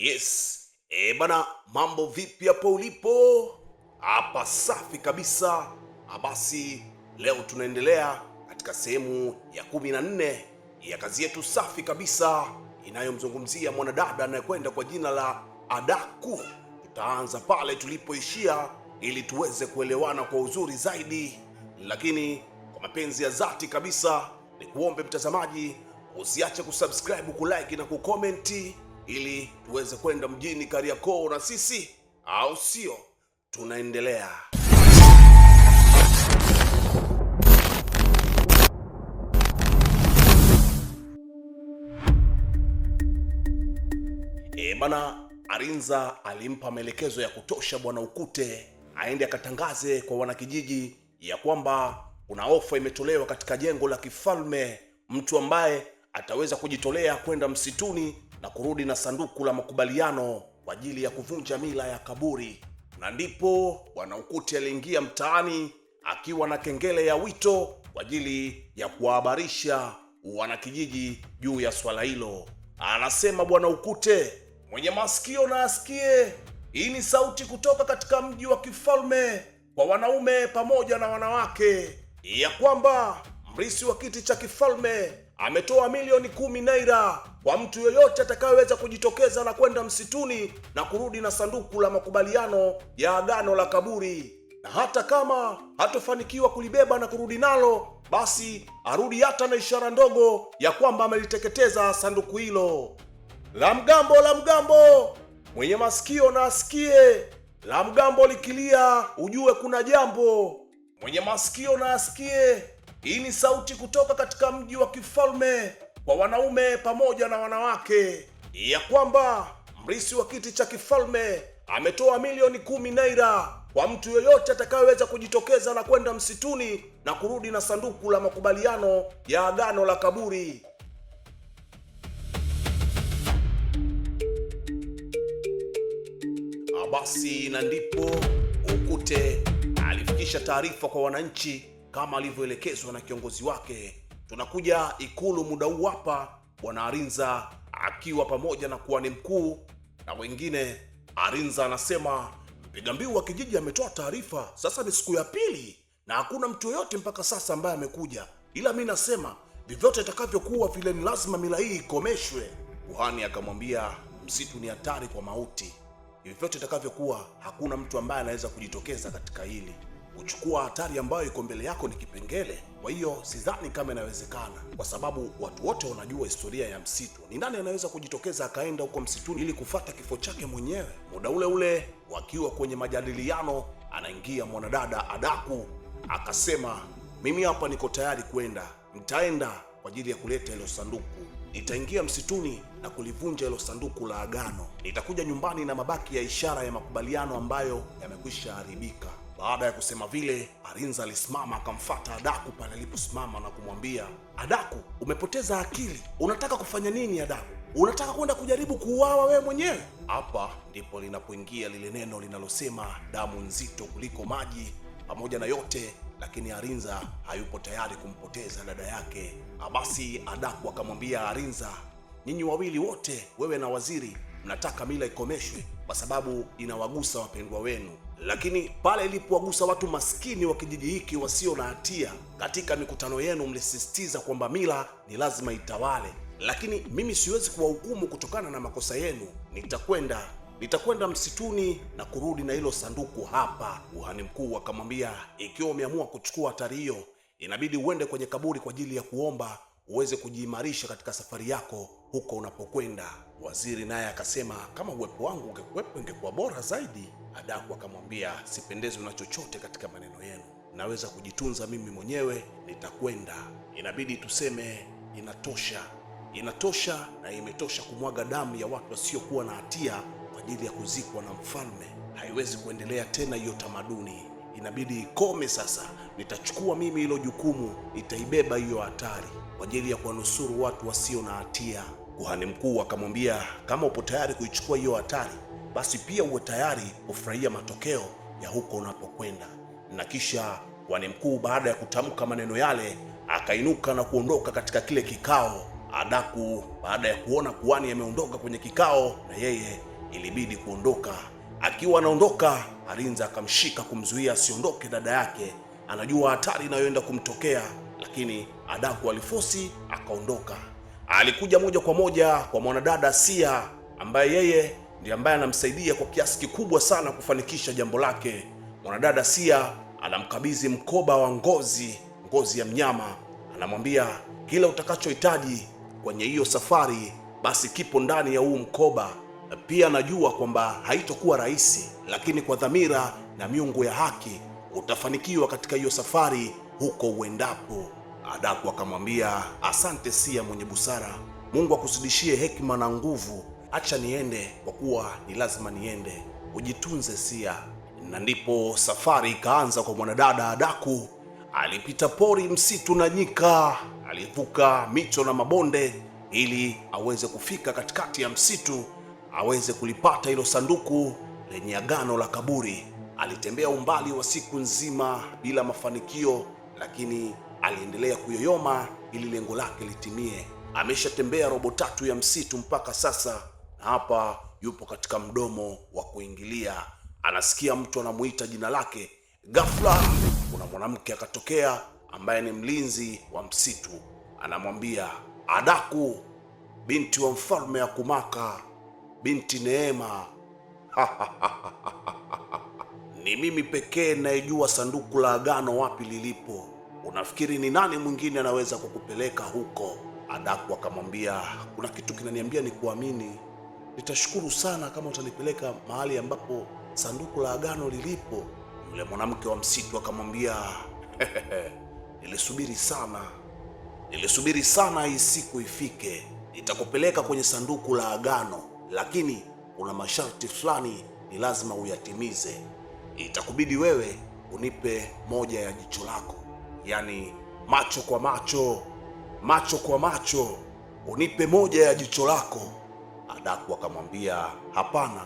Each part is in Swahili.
Yes. Bana, mambo vipi hapo ulipo? Hapa safi kabisa. Basi leo tunaendelea katika sehemu ya 14 ya kazi yetu safi kabisa inayomzungumzia mwanadada anayekwenda kwa jina la Adaku. Tutaanza pale tulipoishia ili tuweze kuelewana kwa uzuri zaidi, lakini kwa mapenzi ya dhati kabisa ni kuombe mtazamaji usiache kusubscribe, kulike na kukomenti ili tuweze kwenda mjini Kariakoo na sisi, au sio? Tunaendelea. Bana, Arinza alimpa maelekezo ya kutosha bwana Ukute aende akatangaze kwa wanakijiji ya kwamba kuna ofa imetolewa katika jengo la kifalme, mtu ambaye ataweza kujitolea kwenda msituni na kurudi na sanduku la makubaliano kwa ajili ya kuvunja mila ya kaburi. Na ndipo bwana Ukute aliingia mtaani akiwa na kengele ya wito kwa ajili ya kuwahabarisha wanakijiji juu ya swala hilo. Anasema bwana Ukute, mwenye masikio na asikie, hii ni sauti kutoka katika mji wa kifalme kwa wanaume pamoja na wanawake, ya kwamba mrisi wa kiti cha kifalme ametoa milioni 10 naira kwa mtu yoyote atakayeweza kujitokeza na kwenda msituni na kurudi na sanduku la makubaliano ya agano la kaburi, na hata kama hatofanikiwa kulibeba na kurudi nalo, basi arudi hata na ishara ndogo ya kwamba ameliteketeza sanduku hilo. La mgambo, la mgambo, mwenye masikio na asikie. La mgambo likilia ujue kuna jambo. Mwenye masikio na asikie, hii ni sauti kutoka katika mji wa kifalme kwa wanaume pamoja na wanawake, ya kwamba mrisi wa kiti cha kifalme ametoa milioni 10 naira kwa mtu yoyote atakayeweza kujitokeza na kwenda msituni na kurudi na sanduku la makubaliano ya agano la kaburi. Basi na ndipo Ukute alifikisha taarifa kwa wananchi kama alivyoelekezwa na kiongozi wake. Tunakuja ikulu muda huu hapa, bwana Arinza akiwa pamoja na kuhani mkuu na wengine. Arinza anasema mpiga mbiu wa kijiji ametoa taarifa, sasa ni siku ya pili na hakuna mtu yoyote mpaka sasa ambaye amekuja, ila mimi nasema vyovyote itakavyokuwa vile ni lazima mila hii ikomeshwe. Kuhani akamwambia msitu ni hatari kwa mauti, vyovyote itakavyokuwa hakuna mtu ambaye anaweza kujitokeza katika hili. Kuchukua hatari ambayo iko mbele yako ni kipengele. Kwa hiyo sidhani kama inawezekana, kwa sababu watu wote wanajua historia ya msitu. Ni nani anaweza kujitokeza akaenda huko msituni ili kufata kifo chake mwenyewe? Muda ule ule wakiwa kwenye majadiliano, anaingia mwanadada Adaku akasema, mimi hapa niko tayari kwenda, nitaenda kwa ajili ya kuleta hilo sanduku. Nitaingia msituni na kulivunja hilo sanduku la agano. Nitakuja nyumbani na mabaki ya ishara ya makubaliano ambayo yamekwisha haribika. Baada ya kusema vile, Arinza alisimama akamfuata Adaku pale aliposimama na kumwambia, Adaku, umepoteza akili. Unataka kufanya nini Adaku? Unataka kwenda kujaribu kuuawa wewe mwenyewe? Hapa ndipo linapoingia lile neno linalosema damu nzito kuliko maji. Pamoja na yote lakini Arinza hayupo tayari kumpoteza dada yake. Basi Adaku akamwambia Arinza, nyinyi wawili wote, wewe na waziri, mnataka mila ikomeshwe kwa sababu inawagusa wapendwa wenu, lakini pale ilipowagusa watu maskini wa kijiji hiki wasio na hatia, katika mikutano yenu mlisisitiza kwamba mila ni lazima itawale, lakini mimi siwezi kuwahukumu kutokana na makosa yenu. Nitakwenda msituni na kurudi na hilo sanduku hapa. Kuhani mkuu akamwambia, ikiwa umeamua kuchukua hatari hiyo, inabidi uende kwenye kaburi kwa ajili ya kuomba uweze kujiimarisha katika safari yako huko unapokwenda. Waziri naye akasema, kama uwepo wangu ungekuwepo ingekuwa bora zaidi. Adaku akamwambia, sipendezwi na chochote katika maneno yenu, naweza kujitunza mimi mwenyewe, nitakwenda. Inabidi tuseme inatosha na imetosha kumwaga damu ya watu wasiokuwa na hatia kwa ajili ya kuzikwa na mfalme. Haiwezi kuendelea tena hiyo tamaduni, inabidi ikome sasa. Nitachukua mimi hilo jukumu, nitaibeba hiyo hatari kwa ajili ya kuwanusuru watu wasio na hatia. Kuhani mkuu akamwambia, kama upo tayari kuichukua hiyo hatari, basi pia uwe tayari kufurahia matokeo ya huko unapokwenda. Na kisha kuhani mkuu baada ya kutamka maneno yale akainuka na kuondoka katika kile kikao. Adaku baada ya kuona kuhani ameondoka kwenye kikao, na yeye ilibidi kuondoka. Akiwa anaondoka, Arinza akamshika kumzuia asiondoke dada yake, anajua hatari inayoenda kumtokea, lakini Adaku alifosi akaondoka. Alikuja moja kwa moja kwa mwanadada Sia, ambaye yeye ndiye ambaye anamsaidia kwa kiasi kikubwa sana kufanikisha jambo lake. Mwanadada Sia anamkabidhi mkoba wa ngozi ya mnyama, anamwambia kila utakachohitaji kwenye hiyo safari basi kipo ndani ya huu mkoba. Pia najua kwamba haitokuwa rahisi, lakini kwa dhamira na miungu ya haki utafanikiwa katika hiyo safari huko uendapo. Adaku akamwambia, asante Sia mwenye busara, Mungu akuzidishie hekima na nguvu. Acha niende kwa kuwa ni lazima niende. Ujitunze Sia. Na ndipo safari ikaanza kwa mwanadada Adaku. Alipita pori, msitu na nyika, alivuka mito na mabonde ili aweze kufika katikati ya msitu, aweze kulipata hilo sanduku lenye agano la kaburi. Alitembea umbali wa siku nzima bila mafanikio, lakini aliendelea kuyoyoma ili lengo lake litimie. Ameshatembea robo tatu ya msitu mpaka sasa, na hapa yupo katika mdomo wa kuingilia. Anasikia mtu anamuita jina lake. Ghafla kuna mwanamke akatokea ambaye ni mlinzi wa msitu. Anamwambia, Adaku, binti wa mfalme Akumaka, binti Neema. Ni mimi pekee ninayejua sanduku la agano wapi lilipo. Unafikiri ni nani mwingine anaweza kukupeleka huko? Adaku akamwambia, kuna kitu kinaniambia ni kuamini. Nitashukuru sana kama utanipeleka mahali ambapo sanduku la agano lilipo. Yule mwanamke wa msitu akamwambia, nilisubiri sana hii siku ifike. Nitakupeleka kwenye sanduku la agano, lakini kuna masharti fulani ni lazima uyatimize. Itakubidi wewe unipe moja ya jicho lako, yani macho kwa macho, unipe moja ya jicho lako. Adaku akamwambia, hapana,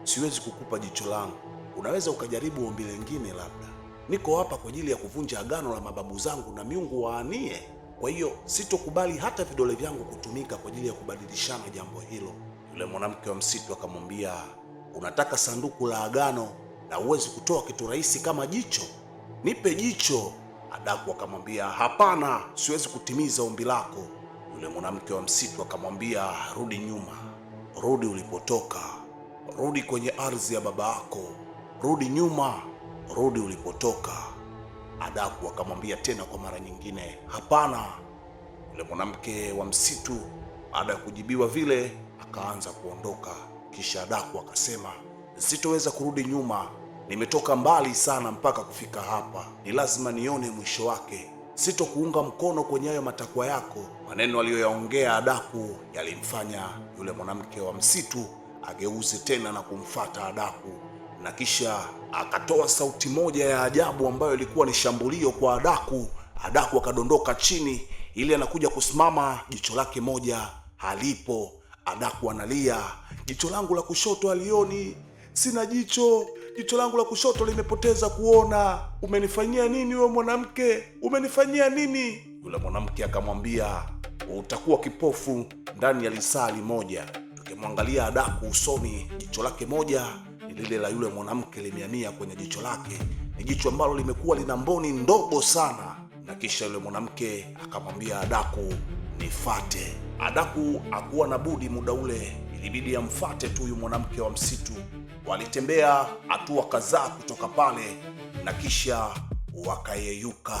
siwezi kukupa jicho langu. Unaweza ukajaribu ombi lingine labda. Niko hapa kwa ajili ya kuvunja agano la mababu zangu na miungu waanie. Kwa hiyo sitokubali hata vidole vyangu kutumika kwa ajili ya kubadilishana jambo hilo. Yule mwanamke wa msitu akamwambia, unataka sanduku la agano na uwezi kutoa kitu rahisi kama jicho? Nipe jicho. Adaku akamwambia, hapana, siwezi kutimiza ombi lako. Yule mwanamke wa msitu akamwambia, rudi nyuma, rudi ulipotoka, rudi kwenye ardhi ya baba yako, rudi nyuma, rudi ulipotoka. Adaku akamwambia tena kwa mara nyingine, hapana. Yule mwanamke wa msitu baada ya kujibiwa vile akaanza kuondoka. Kisha Adaku akasema, sitoweza kurudi nyuma, nimetoka mbali sana mpaka kufika hapa, ni lazima nione mwisho wake. Sitokuunga mkono kwenye hayo matakwa yako. Maneno aliyoyaongea Adaku yalimfanya yule mwanamke wa msitu ageuze tena na kumfata Adaku, na kisha akatoa sauti moja ya ajabu ambayo ilikuwa ni shambulio kwa Adaku. Adaku akadondoka chini, ili anakuja kusimama, jicho lake moja halipo. Adaku analia, jicho langu la kushoto halioni, sina jicho langu la kushoto limepoteza kuona. Umenifanyia nini wewe mwanamke? Umenifanyia nini? Yule mwanamke akamwambia, utakuwa kipofu ndani ya lisali moja. Tukimwangalia Adaku usoni, jicho lake moja ni lile la yule mwanamke limehamia kwenye jicho lake. Ni jicho ambalo limekuwa lina mboni ndogo sana. Na kisha yule mwanamke akamwambia Adaku, nifate. Adaku hakuwa na budi, muda ule ilibidi amfate tu yule mwanamke wa msitu. Walitembea hatua kadhaa kutoka pale na kisha wakayeyuka.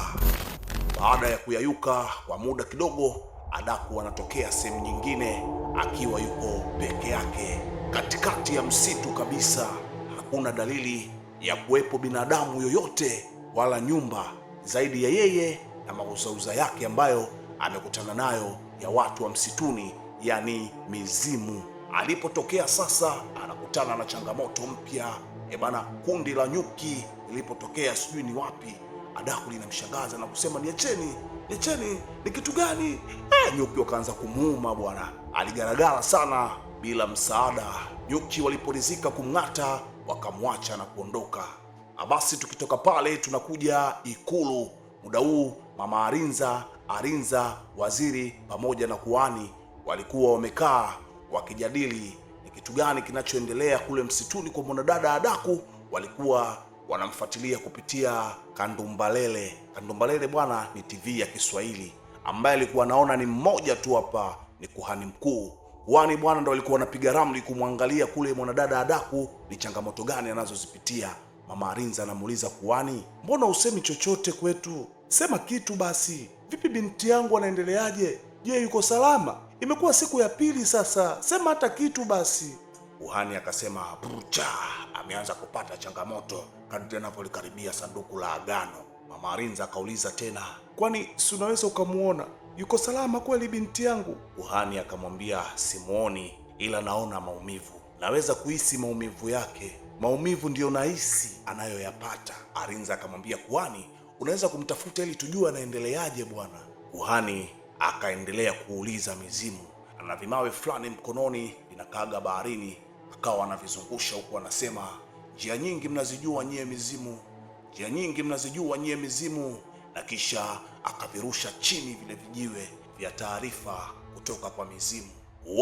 Baada ya kuyayuka kwa muda kidogo, Adaku anatokea sehemu nyingine akiwa yuko peke yake katikati ya msitu kabisa. Hakuna dalili ya kuwepo binadamu yoyote wala nyumba, zaidi ya yeye na mauzauza yake ambayo amekutana nayo ya watu wa msituni, yani mizimu. Alipotokea sasa anakutana na changamoto mpya. Kundi la nyuki lilipotokea sijui ni wapi, Adaku linamshangaza na kusema, niacheni, ni kitu gani? Nyuki wakaanza kumuuma bwana. Aligaragara sana bila msaada. Nyuki waliporizika kumng'ata wakamwacha na kuondoka. Basi tukitoka pale tunakuja ikulu. Muda huu mama Arinza, waziri pamoja na kuhani walikuwa wamekaa wakijadili ni kitu gani kinachoendelea kule msituni kwa mwanadada Adaku. Walikuwa wanamfuatilia kupitia Kandumbalele. Kandumbalele bwana ni TV ya Kiswahili, ambaye alikuwa anaona ni mmoja tu hapa, ni kuhani mkuu. Kuhani bwana ndo alikuwa anapiga ramli kumwangalia kule mwanadada Adaku ni changamoto gani anazozipitia. Mama Arinza anamuuliza kuhani, mbona usemi chochote kwetu? Sema kitu basi. Vipi binti yangu anaendeleaje? Je, yuko salama? Imekuwa siku ya pili sasa, sema hata kitu basi. Kuhani akasema brucha, ameanza kupata changamoto kadri anapolikaribia sanduku la agano. Mama Arinza akauliza tena, kwani si unaweza ukamuona? Yuko salama kweli binti yangu? Kuhani akamwambia, simuoni, ila naona maumivu. Naweza kuhisi maumivu yake. Maumivu ndiyo nahisi anayoyapata. Arinza akamwambia kuhani, unaweza kumtafuta ili tujue anaendeleaje bwana? Kuhani akaendelea kuuliza mizimu. Ana vimawe fulani mkononi vinakaaga baharini, akawa anavizungusha huku anasema, njia nyingi mnazijua nyie mizimu, njia nyingi mnazijua nyie mizimu, na kisha akavirusha chini vile vijiwe vya taarifa kutoka kwa mizimu.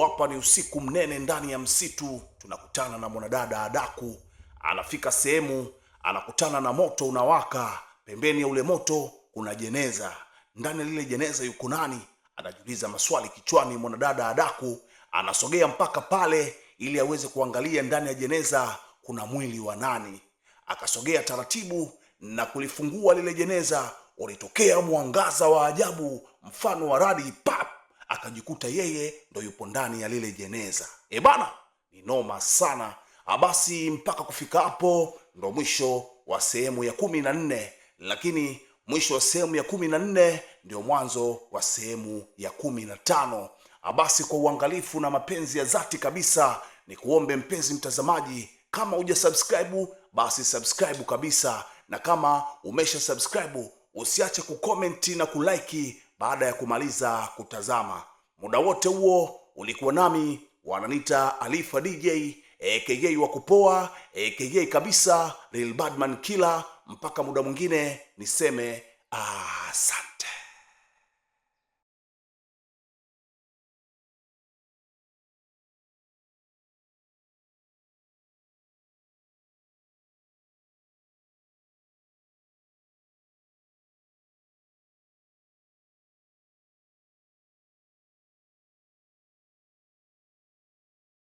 Hapa ni usiku mnene ndani ya msitu, tunakutana na mwanadada Adaku. Anafika sehemu anakutana na moto unawaka. Pembeni ya ule moto kuna jeneza. Ndani ya lile jeneza yuko nani? Anajiuliza maswali kichwani mwanadada Adaku. Anasogea mpaka pale ili aweze kuangalia ndani ya jeneza kuna mwili wa nani. Akasogea taratibu na kulifungua lile jeneza. Ulitokea mwangaza wa ajabu mfano wa radi, pap! Akajikuta yeye ndo yupo ndani ya lile jeneza. Bana, ni noma sana. Basi mpaka kufika hapo ndo mwisho wa sehemu ya 14, lakini mwisho wa sehemu ya 14 ndio mwanzo wa sehemu ya 15. Basi kwa uangalifu na mapenzi ya dhati kabisa ni kuombe mpenzi mtazamaji, kama huja subscribe basi subscribe kabisa, na kama umesha subscribe usiache kukomenti na kulike baada ya kumaliza kutazama. Muda wote huo ulikuwa nami, wananita Alifa DJ aka wa kupoa aka kabisa Real Badman Killer. Mpaka muda mwingine niseme asante.